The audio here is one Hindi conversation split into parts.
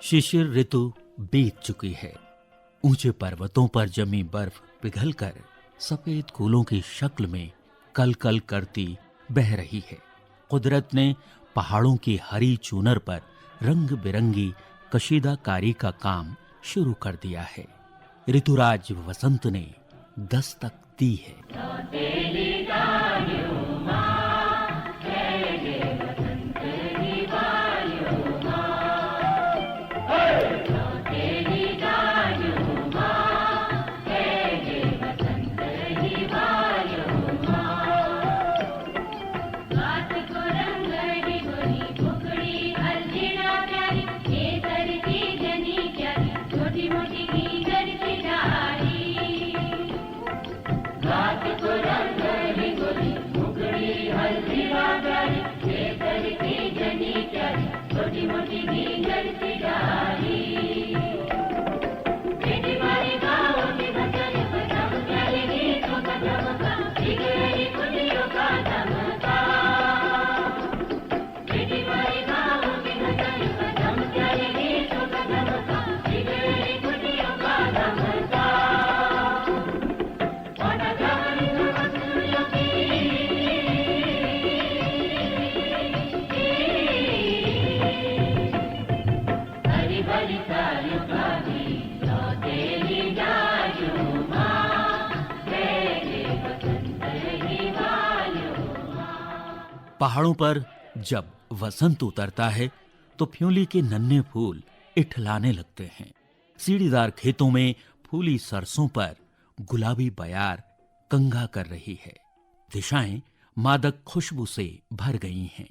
शिशिर ऋतु बीत चुकी है। ऊंचे पर्वतों पर जमी बर्फ पिघलकर सफेद फूलों की शक्ल में कल कल करती बह रही है। कुदरत ने पहाड़ों की हरी चूनर पर रंग बिरंगी कशीदाकारी का काम शुरू कर दिया है। ऋतुराज वसंत ने दस्तक दी है। पहाड़ों पर जब वसंत उतरता है तो फ्योली के नन्हे फूल इठलाने लगते हैं। सीढ़ीदार खेतों में फूली सरसों पर गुलाबी बयार कंघा कर रही है। दिशाएं मादक खुशबू से भर गई हैं।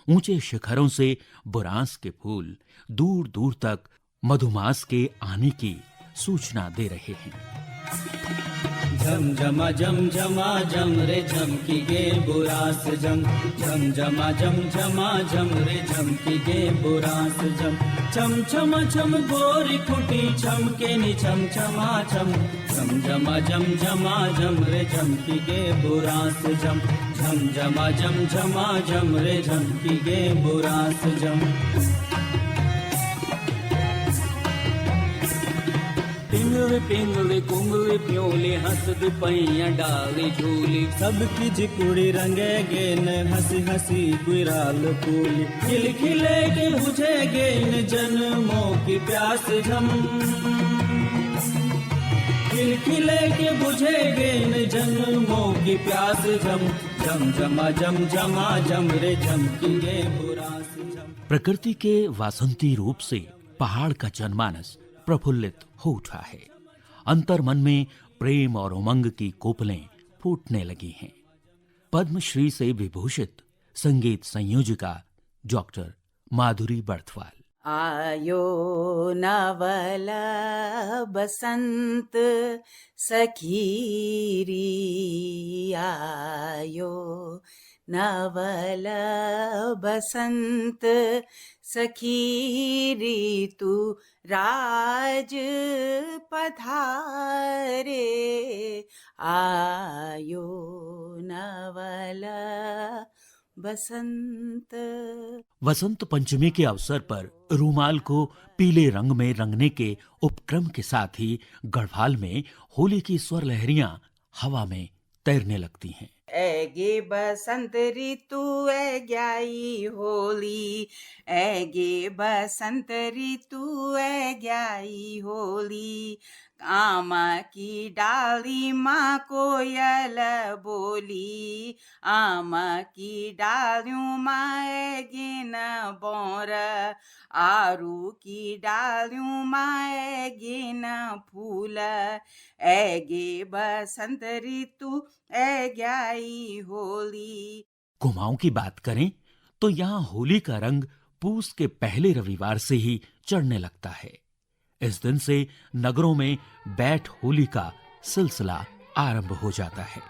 ऊंचे शिखरों से बुरांस के फूल दूर दूर तक मधुमास के आने की सूचना दे रहे हैं। झम झमा झम झमा झम रे झमकी गे बुरास झम झम झमा झम रे झमकी गे बुरास झम छम छमा छम गोरी खुटी छम के नि छम छमा छम झम झमा झम रे झमकी गे बुरास झम झम झमा झम रे झमकी गे बुरास झम। पिंगले पिंगले कुंगले प्योले हंसद पैया डाले झूली सबकी जिकुड़ी रंगे गेन हंसी हंसी गुराल फूल खिल खिले के बुझे गेन जन्मों की प्यास झम खिल खिले के बुझे गेन जन्मों की प्यास झम झम झमा झम रे झमकी गे बुरास झम। प्रकृति के वासंती रूप से पहाड़ का जनमानस प्रफुल्लित हो उठा है। अंतर्मन में प्रेम और उमंग की कोपलें फूटने लगी हैं। पद्मश्री से विभूषित संगीत संयोजिका डॉक्टर माधुरी बर्थवाल। आयो नवल बसंत सखीरी आयो नवल बसंत सखीरी तू राज पधारे आयो नवल बसंत। वसंत पंचमी के अवसर पर रूमाल को पीले रंग में रंगने के उपक्रम के साथ ही गढ़वाल में होली की स्वर लहरियां हवा में तैरने लगती हैं। ऐगे बसंत ऋतु ऐग्याई होली ऐगे बसंत ऋतु ऐग्याई होली आमा की डाली माँ कोयल बोली आमा की डालियों माँ ऐगिन बोर आरू की डालियों माँ ऐगिन फूल ऐगे बसंत ऋतु ऐग्याई होली। कुमाऊं की बात करें तो यहाँ होली का रंग पूस के पहले रविवार से ही चढ़ने लगता है। इस दिन से नगरों में बैठ होली का सिलसिला आरंभ हो जाता है।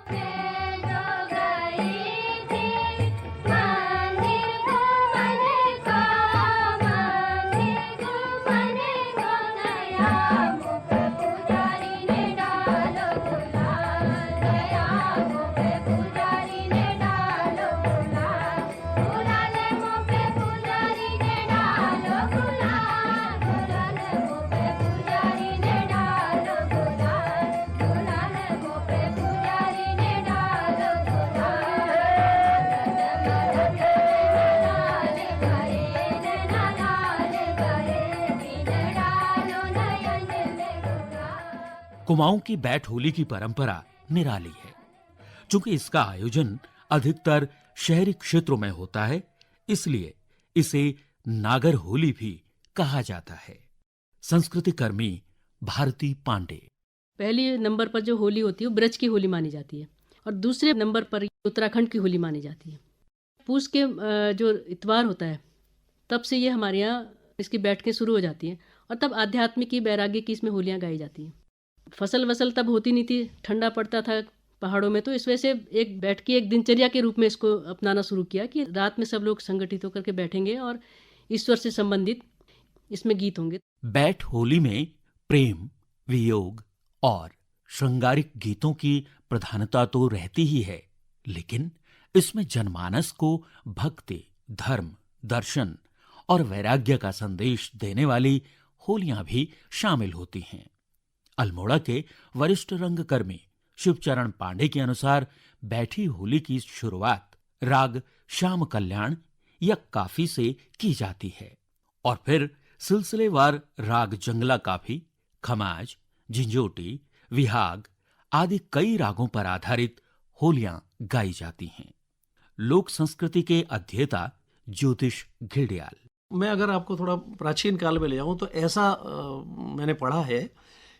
कुमाऊं की बैट होली की परंपरा निराली है। चूंकि इसका आयोजन अधिकतर शहरी क्षेत्रों में होता है, इसलिए इसे नागर होली भी कहा जाता है। संस्कृति कर्मी भारती पांडे। पहले नंबर पर जो होली होती है वो ब्रज की होली मानी जाती है और दूसरे नंबर पर उत्तराखंड की होली मानी जाती है। पूस के जो इतवार होता है तब से ये हमारे यहाँ इसकी बैठकें शुरू हो जाती हैं और तब आध्यात्मिक की वैराग्य की इसमें होलियाँ गाई जाती हैं। फसल वसल तब होती नहीं थी, ठंडा पड़ता था पहाड़ों में, तो इस वजह से एक बैठकी एक दिनचर्या के रूप में इसको अपनाना शुरू किया कि रात में सब लोग संगठित होकर के बैठेंगे और ईश्वर से संबंधित इसमें गीत होंगे। बैट होली में प्रेम, वियोग और श्रृंगारिक गीतों की प्रधानता तो रहती ही है, लेकिन इसमें जनमानस को भक्ति, धर्म, दर्शन और वैराग्य का संदेश देने वाली होलियां भी शामिल होती हैं। अल्मोड़ा के वरिष्ठ रंगकर्मी शिवचरण पांडे के अनुसार बैठी होली की शुरुआत राग श्याम कल्याण या काफी से की जाती है और फिर सिलसिलेवार राग जंगला काफी, खमाज, झिंझोटी, विहाग आदि कई रागों पर आधारित होलियां गाई जाती हैं। लोक संस्कृति के अध्येता ज्योतिष घिरडियाल। मैं अगर आपको थोड़ा प्राचीन काल में ले जाऊं तो ऐसा मैंने पढ़ा है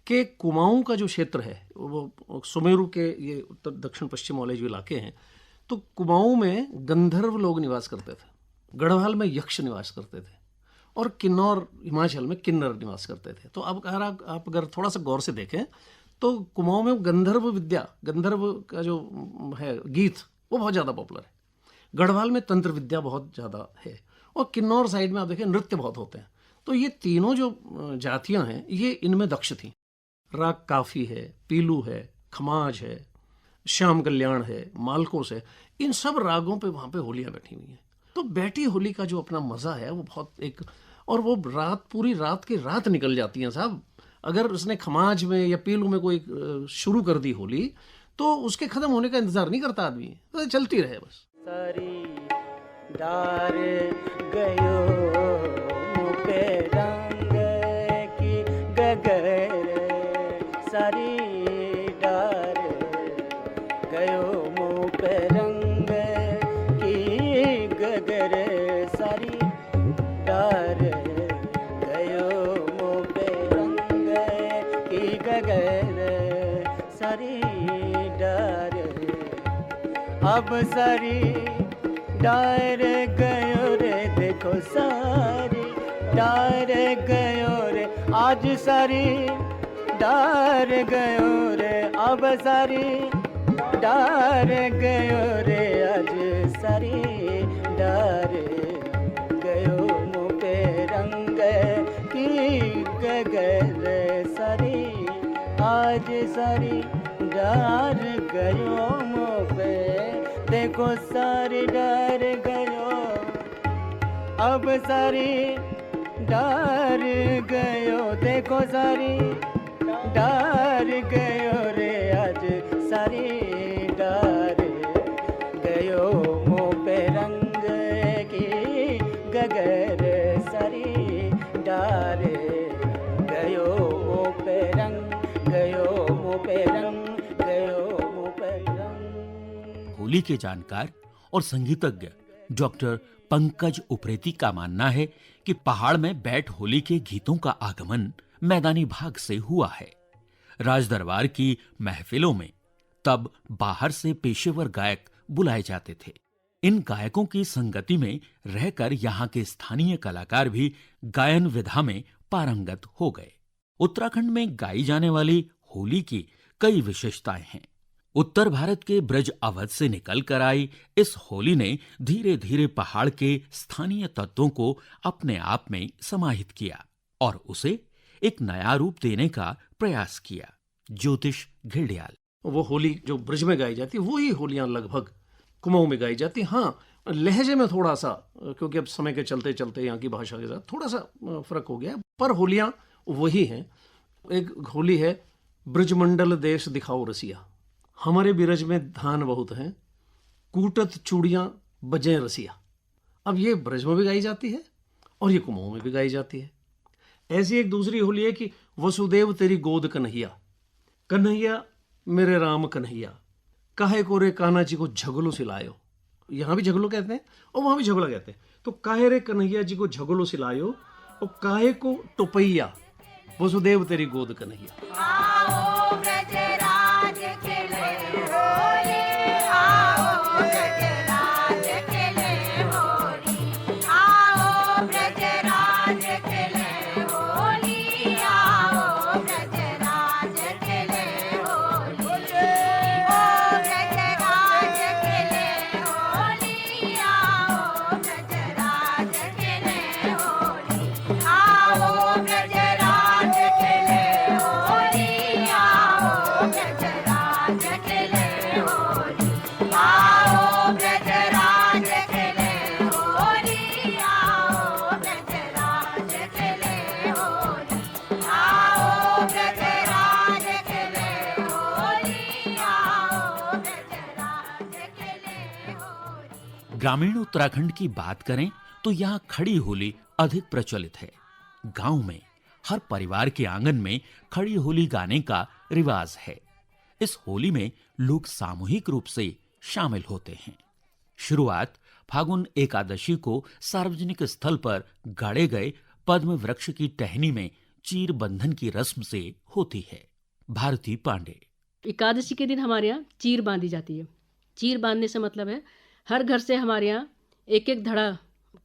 कि कुमाऊं का जो क्षेत्र है वो सुमेरु के ये उत्तर दक्षिण पश्चिम वाले जो इलाके हैं, तो कुमाऊं में गंधर्व लोग निवास करते थे, गढ़वाल में यक्ष निवास करते थे और किन्नौर हिमाचल में किन्नर निवास करते थे। तो अब अगर आप अगर थोड़ा सा गौर से देखें तो कुमाऊं में गंधर्व विद्या, गंधर्व का जो है गीत वो बहुत ज़्यादा पॉपुलर है। गढ़वाल में तंत्र विद्या बहुत ज़्यादा है और किन्नौर साइड में आप देखें नृत्य बहुत होते हैं। तो ये तीनों जो जातियां हैं ये इनमें दक्ष थीं। राग काफी है, पीलू है, खमाज है, श्याम कल्याण है, मालकोस है, इन सब रागों पे वहाँ पे होलियाँ बैठी हुई हैं। तो बैठी होली का जो अपना मज़ा है वो बहुत एक, और वो रात पूरी रात की रात निकल जाती है साहब। अगर उसने खमाज में या पीलू में कोई शुरू कर दी होली तो उसके ख़त्म होने का इंतज़ार नहीं करता आदमी, तो चलती रहे बस। सारी डार गयो मुपे रंग की गगर, सारी डार गयो मुपे रंग की गगर, सारी डार गयो मुपे रंग की गगर, सारी डार अब सारी डार गयो रे, देखो सारी डार गयो रे, आज सारी डार गयो रे, अब सारी डार गयो रे, आज सारी डार गयो मुपे रंग की गगर, सारी आज सारी डार गयो मुपे, देखो सारी डार गयो, अब सारी डार गयो, देखो सारी डार गयो रे, आज सारी डार गयो मुपे रंग की गगर, सारी डार गयो मुपे रंग, गयो मुपे रंग, गयो मुपे रंग। होली के जानकार और संगीतज्ञ डॉक्टर पंकज उप्रेती का मानना है कि पहाड़ में बैट होली के गीतों का आगमन मैदानी भाग से हुआ है। राजदरबार की महफिलों में तब बाहर से पेशेवर गायक बुलाए जाते थे। इन गायकों की संगति में रहकर यहाँ के स्थानीय कलाकार भी गायन विधा में पारंगत हो गए। उत्तराखंड में गाई जाने वाली होली की कई विशेषताएं हैं। उत्तर भारत के ब्रज अवध से निकलकर आई इस होली ने धीरे धीरे पहाड़ के स्थानीय तत्वों को अपने आप में समाहित किया और उसे एक नया रूप देने का प्रयास किया। ज्योतिष घिरडियाल। वो होली जो ब्रज में गाई जाती है वही होलियां लगभग कुमाऊं में गाई जाती हैं। हाँ, लहजे में थोड़ा सा, क्योंकि अब समय के चलते चलते यहाँ की भाषा के साथ थोड़ा सा फर्क हो गया, पर होलियां वही हैं। एक होली है ब्रजमंडल देश दिखाओ रसिया, हमारे बिरज में धान बहुत हैं, कूटत चूड़ियाँ बजें रसिया। अब ये ब्रज में भी गाई जाती है और ये कुमाऊं में भी गाई जाती है। ऐसी एक दूसरी होली है कि वसुदेव तेरी गोद कन्हैया, कन्हैया मेरे राम कन्हैया, काहे को रे कान्हा जी को झगलो सिलायो। यहाँ भी झगलो कहते हैं और वहां भी झगला कहते हैं। तो काहे रे कन्हैया जी को झगलो सिलायो और काहे को टोपैया, वसुदेव तेरी गोद कन्हैया। आओ ब्रजराज खेले होली, आओ ब्रजराज खेले होली, आओ ब्रजराज खेले होली, आओ ब्रजराज खेले होली, ओ ब्रजराज खेले होली, आओ ब्रजराज खेले होली, आओ ब्रजराज खेले होली, आओ ब्रजराज खेले होली, आओ ब्रजराज खेले होली, आओ ब्रजराज खेले होली, आओ ब्रजराज खेले होली, आओ ब्रजराज खेले होली। ग्रामीण उत्तराखंड की बात करें तो यहाँ खड़ी होली अधिक प्रचलित है। गांव में हर परिवार के आंगन में खड़ी होली गाने का रिवाज है। इस होली में लोग सामूहिक रूप से शामिल होते हैं। शुरुआत फागुन एकादशी को सार्वजनिक स्थल पर गाड़े गए पद्म वृक्ष की टहनी में चीर बंधन की रस्म से होती है। भारती पांडे। एकादशी के दिन हमारे यहाँ चीर बांधी जाती है। चीर बांधने से मतलब है हर घर से हमारे यहाँ एक एक धड़ा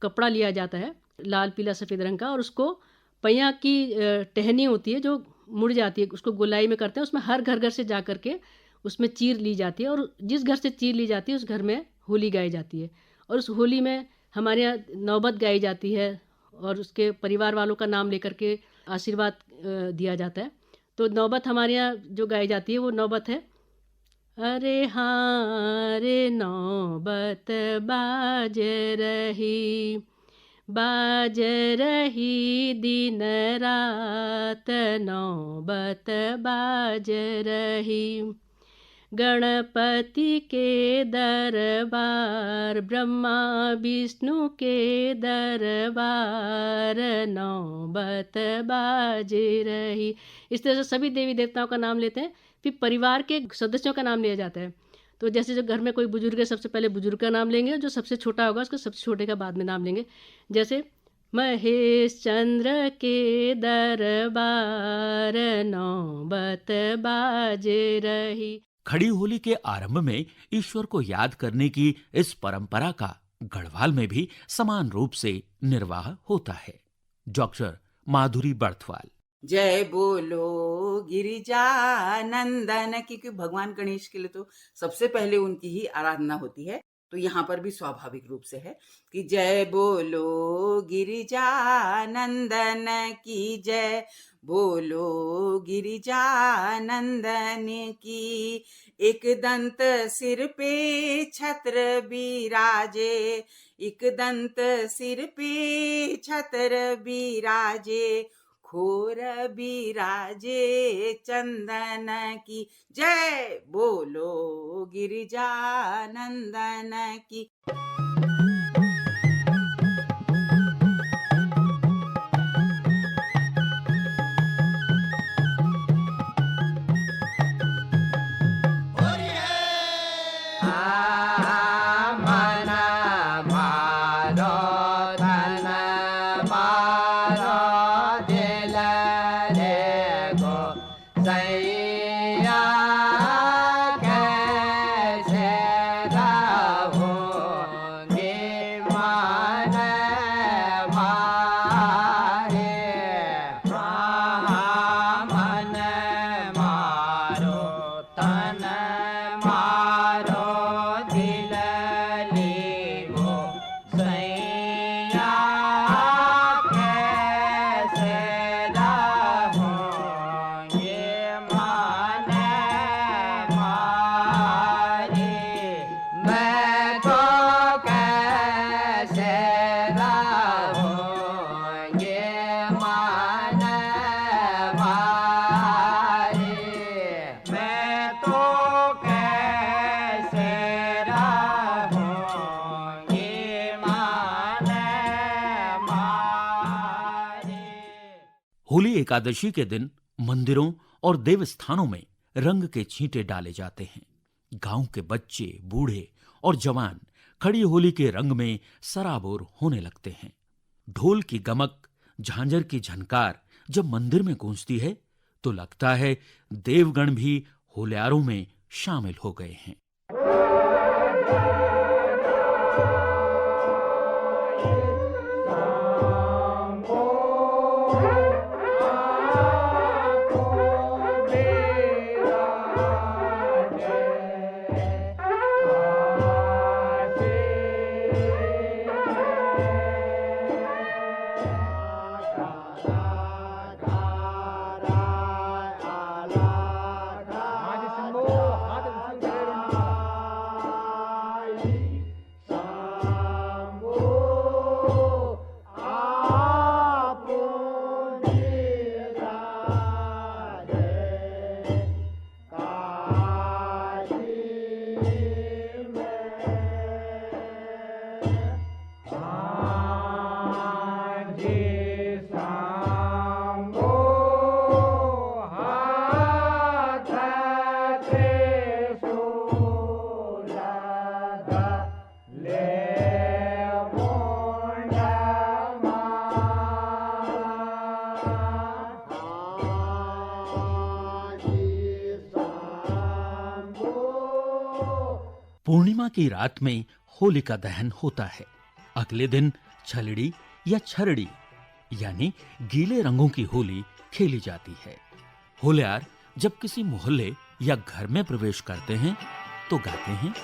कपड़ा लिया जाता है, लाल पीला सफ़ेद रंग का, और उसको पैया की टहनी होती है जो मुड़ जाती है, उसको गोलाई में करते हैं। उसमें हर घर घर से जा कर के उसमें चीर ली जाती है, और जिस घर से चीर ली जाती है उस घर में होली गाई जाती है। और उस होली में हमारे यहाँ नौबत गाई जाती है और उसके परिवार वालों का नाम लेकर के आशीर्वाद दिया जाता है। तो नौबत हमारे यहाँ जो गाई जाती है वो नौबत है, अरे हाँ रे नौबत बाज रही दिन रात, नौबत बाज रही, गणपति के दरबार, ब्रह्मा विष्णु के दरबार, नौबत बाज रही। इस तरह से सभी देवी देवताओं का नाम लेते हैं। फिर परिवार के सदस्यों का नाम लिया जाता है। तो जैसे जो घर में कोई बुजुर्ग है, सबसे पहले बुजुर्ग का नाम लेंगे, और जो सबसे छोटा होगा उसको सबसे छोटे का बाद में नाम लेंगे। जैसे महेश चंद्र के दरबार, नौबत बाज रही। खड़ी होली के आरंभ में ईश्वर को याद करने की इस परंपरा का गढ़वाल में भी समान रूप से निर्वाह होता है। डॉक्टर माधुरी बर्थवाल। जय बोलो गिरिजा नंदन, क्योंकि भगवान गणेश के लिए तो सबसे पहले उनकी ही आराधना होती है। तो यहाँ पर भी स्वाभाविक रूप से है कि जय बोलो गिरिजा नंदन की जय, बोलो गिरिजा नंदन की। एक दंत सिर पे छत्र बिराजे, एक दंत सिर पे छत्र बिराजे, खोर बिराजे चंदन की जय, बोलो गिरिजा नंदन की। होली एकादशी के दिन मंदिरों और देवस्थानों में रंग के छींटे डाले जाते हैं। गांव के बच्चे, बूढ़े और जवान खड़ी होली के रंग में सराबोर होने लगते हैं। ढोल की गमक, झांझर की झनकार जब मंदिर में गूंजती है तो लगता है देवगण भी होल्यारों में शामिल हो गए हैं। पूर्णिमा की रात में होलिका दहन होता है। अगले दिन छलड़ी या छरड़ी यानी गीले रंगों की होली खेली जाती है। होल्यार जब किसी मोहल्ले या घर में प्रवेश करते हैं तो गाते हैं,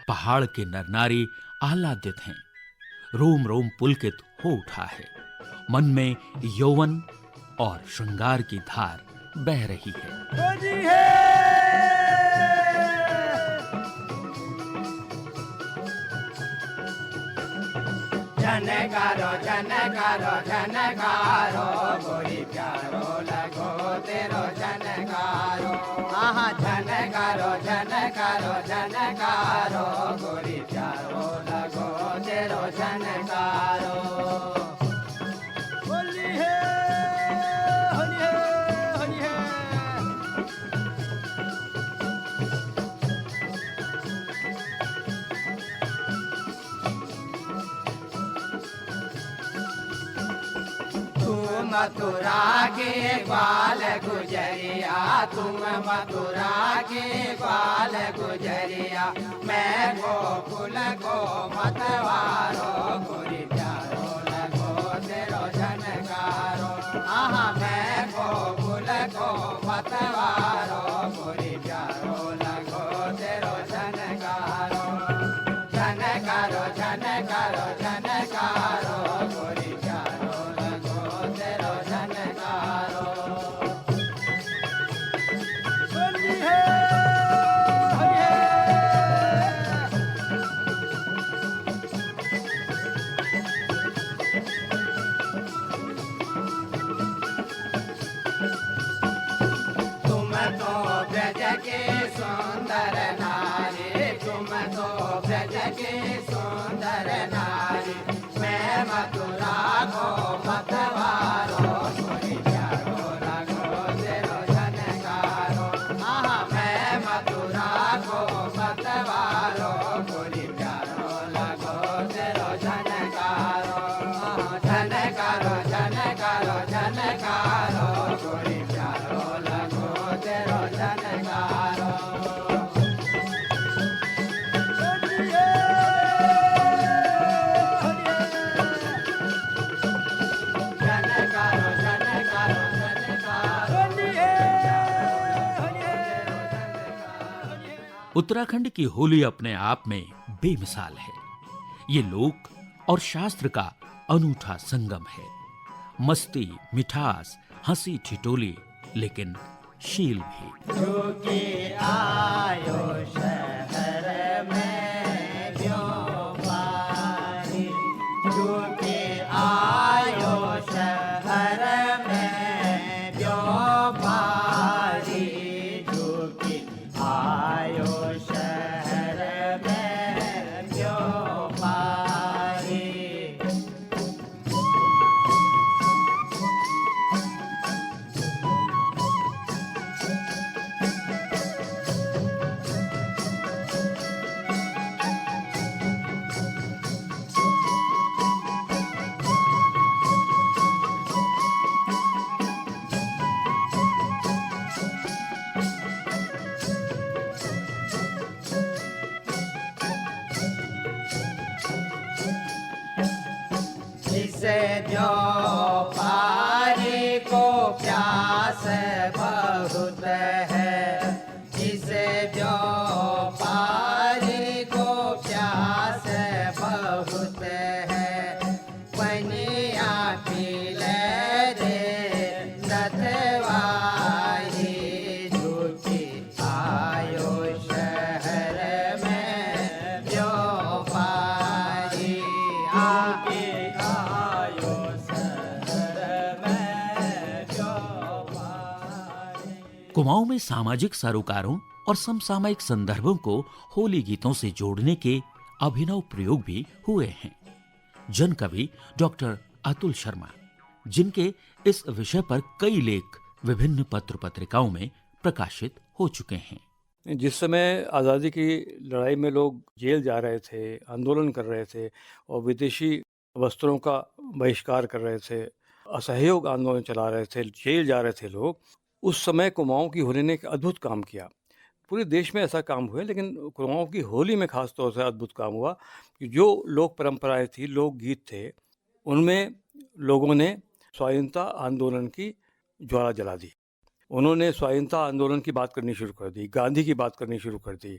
पहाड़ के नर नारी आह्लादित हैं, रोम रोम पुलकित हो उठा है, मन में यौवन और श्रृंगार की धार बह रही है। झनकारो झनकारो झनकारो गोरी प्यारो लगो तेरो झनकारो, आहा झनकारो झनकारो झनकारो गोरी प्यारो लगो तेरो झनकारो। होली है होली है होली है। मथुरा के ग्वाल गुजरिया, तुम मथुरा के ग्वाल गुजरिया, मैं गोकुल को मतवारो गोरी प्यारो लगो तेरो झनकारो, आहा मैं गोकुल को मतवारो गोरी प्यारो लगो तेरो झनकारो। झनकारो झनकारो झनकारो गोरी प्यारो लगो तेरो झनकारो। होली है होली है। तुम तो ब्रज के सुंदर नारी, तुम तो ब्रज के सुंदर नारी, मैं मथुरा को मतवारो गोरी प्यारो लगो तेरो झनकारो, आहा मैं मथुरा को मतवारो गोरी प्यारो लगो तेरो झनकारो, आहा झनकारो झनकारो झनकारो गोरी प्यारो लगो तेरो झनकारो। उत्तराखंड की होली अपने आप में बेमिसाल है। ये लोक और शास्त्र का अनूठा संगम है। मस्ती, मिठास, हंसी ठिठोली, लेकिन शील भी। जिसे जो पारी को प्यास बहुत है, जिसे जो पारी को प्यास बहुत है, पनिया पी ले रे नथवाही झूठी आयो शहर में व्यापारी आके कुमाऊं में सामाजिक सरोकारों और समसामयिक संदर्भों को होली गीतों से जोड़ने के अभिनव प्रयोग भी हुए हैं। जन कवि डॉक्टर अतुल शर्मा, जिनके इस विषय पर कई लेख विभिन्न पत्र पत्रिकाओं में प्रकाशित हो चुके हैं। जिस समय आज़ादी की लड़ाई में लोग जेल जा रहे थे, आंदोलन कर रहे थे और विदेशी वस्त्रों का बहिष्कार कर रहे थे, असहयोग आंदोलन चला रहे थे, जेल जा रहे थे लोग, उस समय कुमाऊं की होली ने एक अद्भुत काम किया। पूरे देश में ऐसा काम हुआ, लेकिन कुमाऊं की होली में खास तौर से अद्भुत काम हुआ कि जो लोक परंपराएं थी, लोक गीत थे, उनमें लोगों ने स्वाधीनता आंदोलन की ज्वाला जला दी। उन्होंने स्वाधीनता आंदोलन की बात करनी शुरू कर दी, गांधी की बात करनी शुरू कर दी,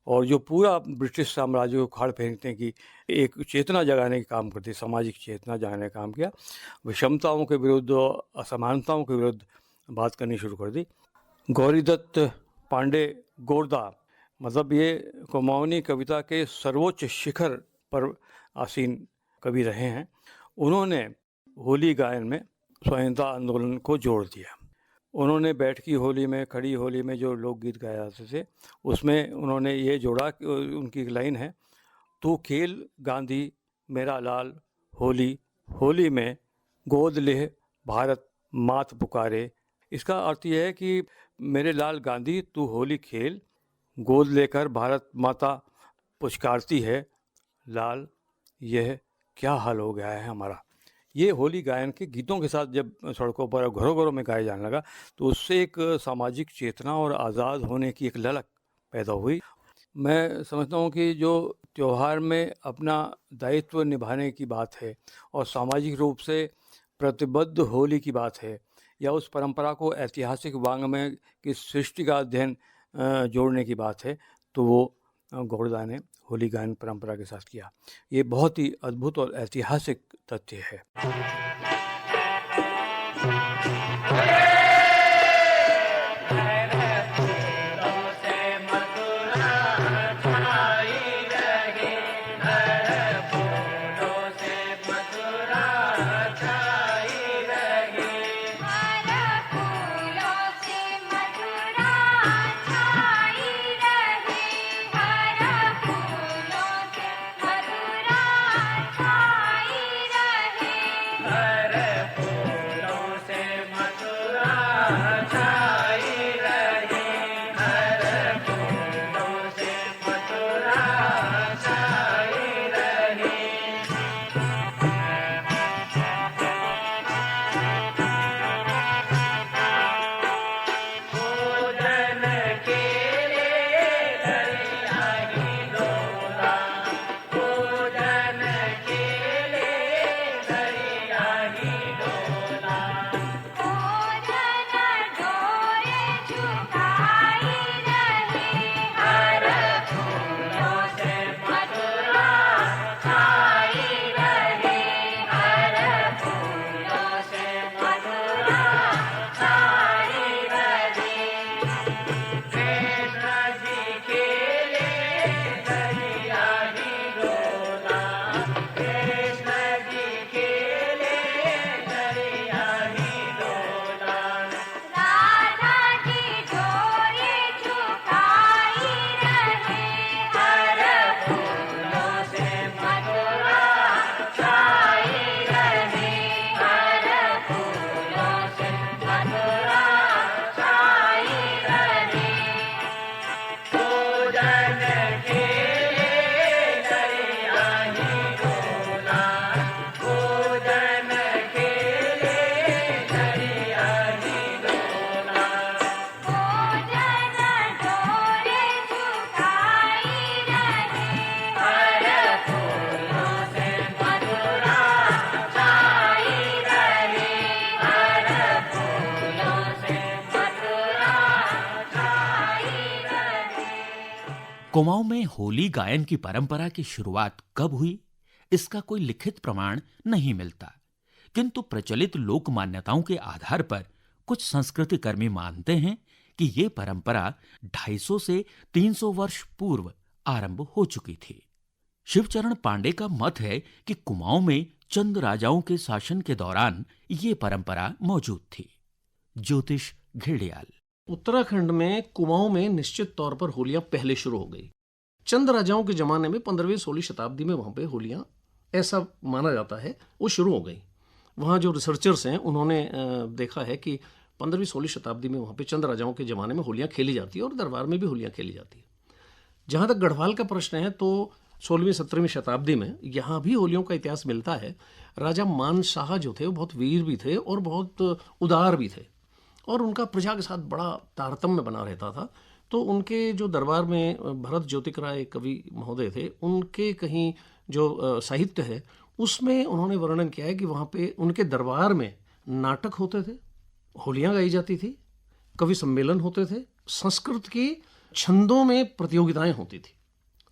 और जो पूरा ब्रिटिश साम्राज्य को खाड़ फेंकने की एक चेतना जगाने का काम करती, सामाजिक चेतना जगाने का काम किया। विषमताओं के विरुद्ध, असमानताओं के विरुद्ध बात करनी शुरू कर दी। गौरीदत्त पांडे गोरदा, मतलब ये कुमाऊनी कविता के सर्वोच्च शिखर पर आसीन कवि रहे हैं। उन्होंने होली गायन में स्वाधीनता आंदोलन को जोड़ दिया। उन्होंने बैठकी होली में, खड़ी होली में जो लोकगीत गाए जाते थे, उसमें उन्होंने ये जोड़ा कि उनकी एक लाइन है, तू खेल गांधी मेरा लाल होली, होली में गोद ले भारत मात पुकारे। इसका अर्थ यह है कि मेरे लाल गांधी, तू होली खेल, गोद लेकर भारत माता पुचकारती है, लाल यह क्या हाल हो गया है हमारा। ये होली गायन के गीतों के साथ जब सड़कों पर घरों घरों में गाया जाने लगा, तो उससे एक सामाजिक चेतना और आज़ाद होने की एक ललक पैदा हुई। मैं समझता हूँ कि जो त्यौहार में अपना दायित्व निभाने की बात है और सामाजिक रूप से प्रतिबद्ध होली की बात है, या उस परंपरा को ऐतिहासिक वांग्मय की सृष्टि का अध्ययन जोड़ने की बात है, तो वो गोरदा ने होली गायन परंपरा के साथ किया। ये बहुत ही अद्भुत और ऐतिहासिक तथ्य है। कुमाऊं में होली गायन की परंपरा की शुरुआत कब हुई, इसका कोई लिखित प्रमाण नहीं मिलता, किंतु प्रचलित लोक मान्यताओं के आधार पर कुछ संस्कृति कर्मी मानते हैं कि ये परंपरा 250 से 300 वर्ष पूर्व आरंभ हो चुकी थी। शिवचरण पांडे का मत है कि कुमाऊं में चंद राजाओं के शासन के दौरान ये परंपरा मौजूद थी। ज्योतिष घेड़ियाल। उत्तराखंड में कुमाऊं में निश्चित तौर पर होलियां पहले शुरू हो गई। चंद राजाओं के जमाने में 15वीं-16वीं शताब्दी में वहां पे होलियां, ऐसा माना जाता है, वो शुरू हो गई। वहाँ जो रिसर्चर्स हैं उन्होंने देखा है कि 15वीं-16वीं शताब्दी में वहाँ पे चंद राजाओं के ज़माने में होलियाँ खेली जाती है और दरबार में भी होलियाँ खेली जाती है। जहाँ तक गढ़वाल का प्रश्न है तो 16वीं-17वीं शताब्दी में यहाँ भी होलियों का इतिहास मिलता है। राजा मानशाह जो थे वो बहुत वीर भी थे और बहुत उदार भी थे और उनका प्रजा के साथ बड़ा तारतम्य बना रहता था। तो उनके जो दरबार में भरत ज्योतिकराय कवि महोदय थे, उनके कहीं जो साहित्य है उसमें उन्होंने वर्णन किया है कि वहाँ पे उनके दरबार में नाटक होते थे, होलियाँ गाई जाती थी, कवि सम्मेलन होते थे, संस्कृत की छंदों में प्रतियोगिताएं होती थी।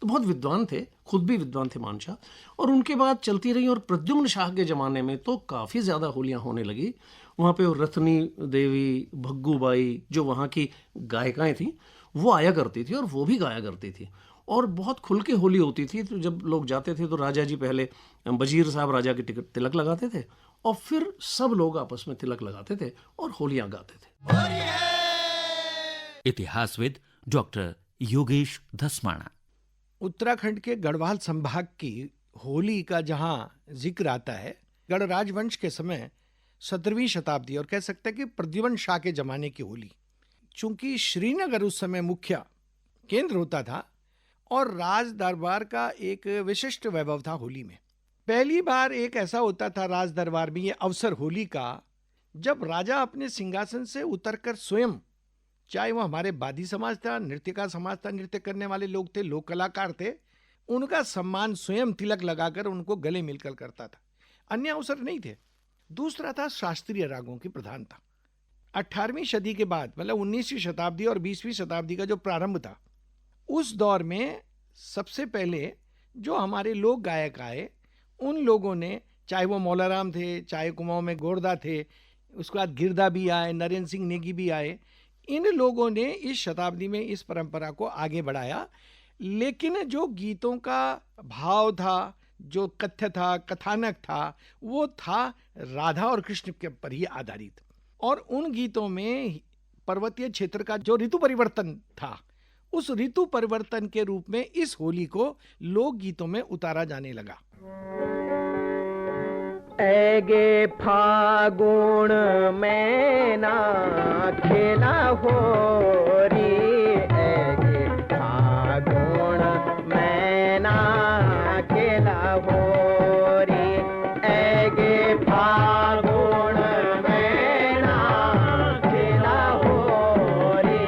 तो बहुत विद्वान थे, खुद भी विद्वान थे मानशाह, और उनके बाद चलती रही। और प्रद्युम्न शाह के ज़माने में तो काफ़ी ज़्यादा होलियाँ होने लगी। वहाँ पे रत्नी देवी, भग्गूबाई जो वहाँ की गायिकाएँ थीं वो आया करती थी और वो भी गाया करती थी और बहुत खुल के होली होती थी। तो जब लोग जाते थे तो राजा जी पहले वजीर साहब राजा के तिलक लगाते थे और फिर सब लोग आपस में तिलक लगाते थे और होलियां गाते थे। इतिहासविद डॉक्टर योगेश धस्माना। उत्तराखंड के गढ़वाल संभाग की होली का जहां जिक्र आता है, गढ़ राजवंश के समय 17वीं शताब्दी और कह सकते हैं कि प्रद्युम्न शाह के जमाने की होली, चूंकि श्रीनगर उस समय मुख्य केंद्र होता था और राज दरबार का एक विशिष्ट वैभव था होली में। पहली बार एक ऐसा होता था राज दरबार में ये अवसर होली का, जब राजा अपने सिंहासन से उतरकर स्वयं, चाहे वो हमारे बादी समाज था, नृत्य का समाज था, नृत्य करने वाले लोग थे, लोक कलाकार थे, उनका सम्मान स्वयं तिलक लगाकर उनको गले मिलकर करता था। अन्य अवसर नहीं थे। दूसरा था शास्त्रीय रागों की प्रधानता। 18वीं सदी के बाद, मतलब 19वीं शताब्दी और 20वीं शताब्दी का जो प्रारंभ था, उस दौर में सबसे पहले जो हमारे लोक गायक आए, उन लोगों ने, चाहे वो मौलाराम थे, चाहे कुमाऊं में गोरदा थे, उसके बाद गिरदा भी आए, नरेंद्र सिंह नेगी भी आए, इन लोगों ने इस शताब्दी में इस परंपरा को आगे बढ़ाया। लेकिन जो गीतों का भाव था, जो कथ्य था, कथानक था, वो था राधा और कृष्ण के पर ही आधारित। और उन गीतों में पर्वतीय क्षेत्र का जो ऋतु परिवर्तन था, उस ऋतु परिवर्तन के रूप में इस होली को लोक गीतों में उतारा जाने लगा। ऐगे फागुन में ना खेला होरी, ऐगे फागुन में ना खेला होरी, ऐगे फागुन में ना खेला होरी,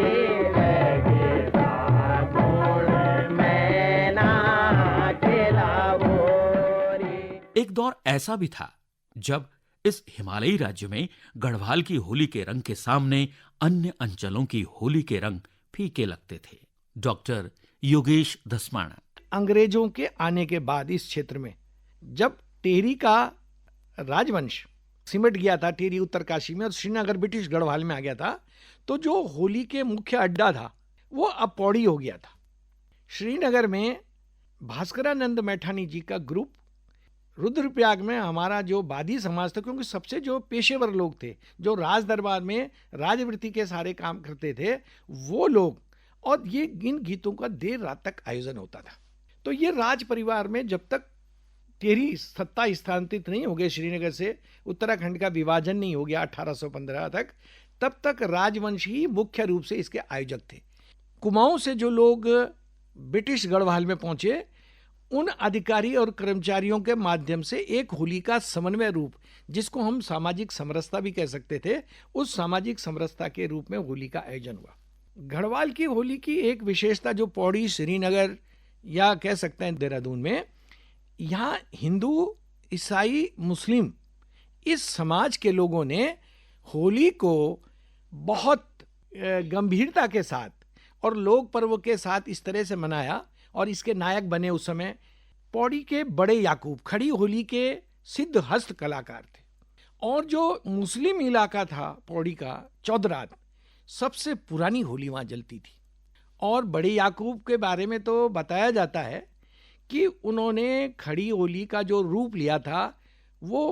ऐगे फागुन में ना खेला होरी। एक दौर ऐसा भी था जब इस हिमालयी राज्य में गढ़वाल की होली के रंग के सामने अन्य अंचलों की होली के रंग फीके लगते थे। डॉक्टर योगेश धस्माना। अंग्रेजों के आने के बाद इस क्षेत्र में जब टेरी का राजवंश सिमट गया था, टेरी उत्तरकाशी में, और श्रीनगर ब्रिटिश गढ़वाल में आ गया था, तो जो होली के मुख्य अड्डा था वो अब पौड़ी हो गया था। श्रीनगर में भास्करानंद मैठानी जी का ग्रुप, रुद्रप्रयाग में हमारा जो बादी समाज था, क्योंकि सबसे जो पेशेवर लोग थे, जो राज दरबार में राजवृत्ति के सारे काम करते थे, वो लोग, और ये इन गीतों का देर रात तक आयोजन होता था। तो ये राज परिवार में जब तक टेरी सत्ता स्थानांतरित नहीं हो गए, श्रीनगर से उत्तराखंड का विभाजन नहीं हो गया 1815 तक, तब तक राजवंश ही मुख्य रूप से इसके आयोजक थे। कुमाऊं से जो लोग ब्रिटिश गढ़वाल में पहुंचे, उन अधिकारी और कर्मचारियों के माध्यम से एक होली का समन्वय रूप, जिसको हम सामाजिक समरसता भी कह सकते थे, उस सामाजिक समरसता के रूप में होली का आयोजन हुआ। गढ़वाल की होली की एक विशेषता जो पौड़ी, श्रीनगर या कह सकते हैं देहरादून में, यहाँ हिंदू, ईसाई, मुस्लिम इस समाज के लोगों ने होली को बहुत गंभीरता के साथ और लोक पर्व के साथ इस तरह से मनाया। और इसके नायक बने उस समय पौड़ी के बड़े याकूब, खड़ी होली के सिद्ध हस्त कलाकार थे। और जो मुस्लिम इलाका था पौड़ी का, चौधरात, सबसे पुरानी होली वहाँ जलती थी। और बड़े याकूब के बारे में तो बताया जाता है कि उन्होंने खड़ी होली का जो रूप लिया था वो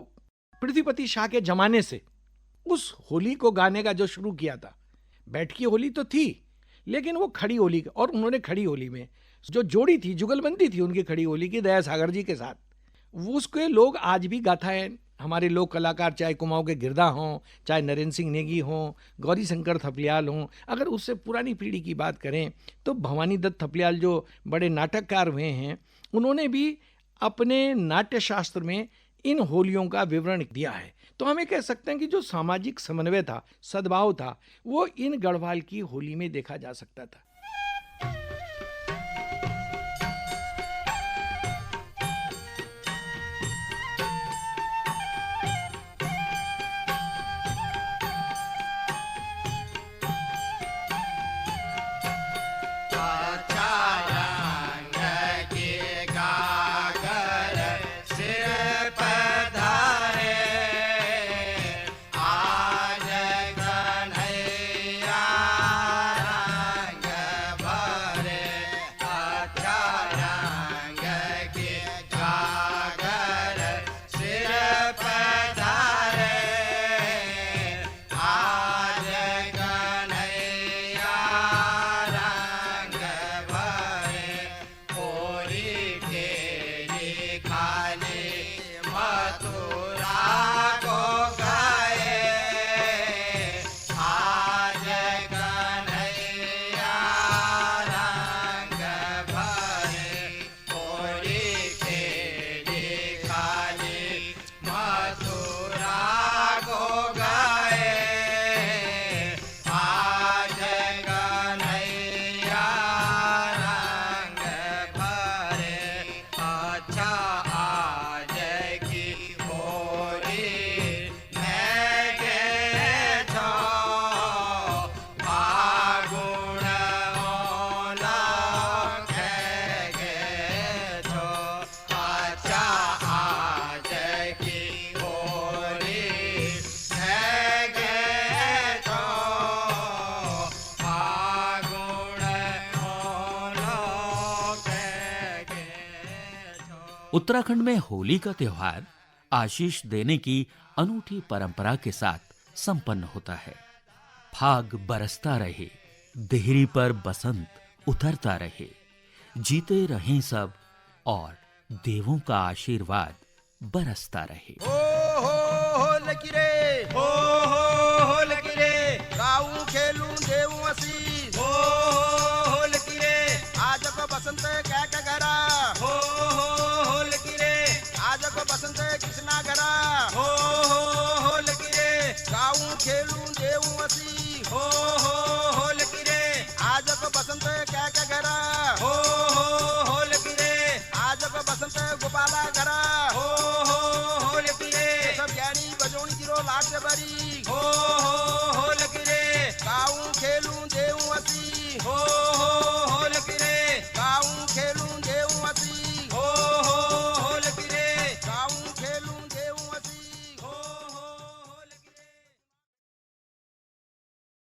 पृथ्वीपति शाह के जमाने से उस होली को गाने का जो शुरू किया था। बैठकी होली तो थी, लेकिन वो खड़ी होली, और उन्होंने खड़ी होली में जो जोड़ी थी, जुगलबंदी थी उनकी खड़ी होली की दया सागर जी के साथ, वो उसके लोग आज भी गाथा है। हमारे लोक कलाकार, चाहे कुमाऊं के गिरधा हों, चाहे नरेंद्र सिंह नेगी हों, गौरी शंकर थपलियाल हों, अगर उससे पुरानी पीढ़ी की बात करें तो भवानी दत्त थपलियाल जो बड़े नाटककार हुए हैं, उन्होंने भी अपने नाट्य शास्त्र में इन होलियों का विवरण दिया है। तो हमें कह सकते हैं कि जो सामाजिक समन्वय था, सद्भाव था, वो इन गढ़वाल की होली में देखा जा सकता था। उत्तराखंड में होली का त्योहार आशीष देने की अनूठी परंपरा के साथ संपन्न होता है। फाग बरसता रहे, देहरी पर बसंत उतरता रहे, जीते रहें सब और देवों का आशीर्वाद बरसता रहे। हो लकी रे, हो लकी रे, गाऊ खेलूं देव वसी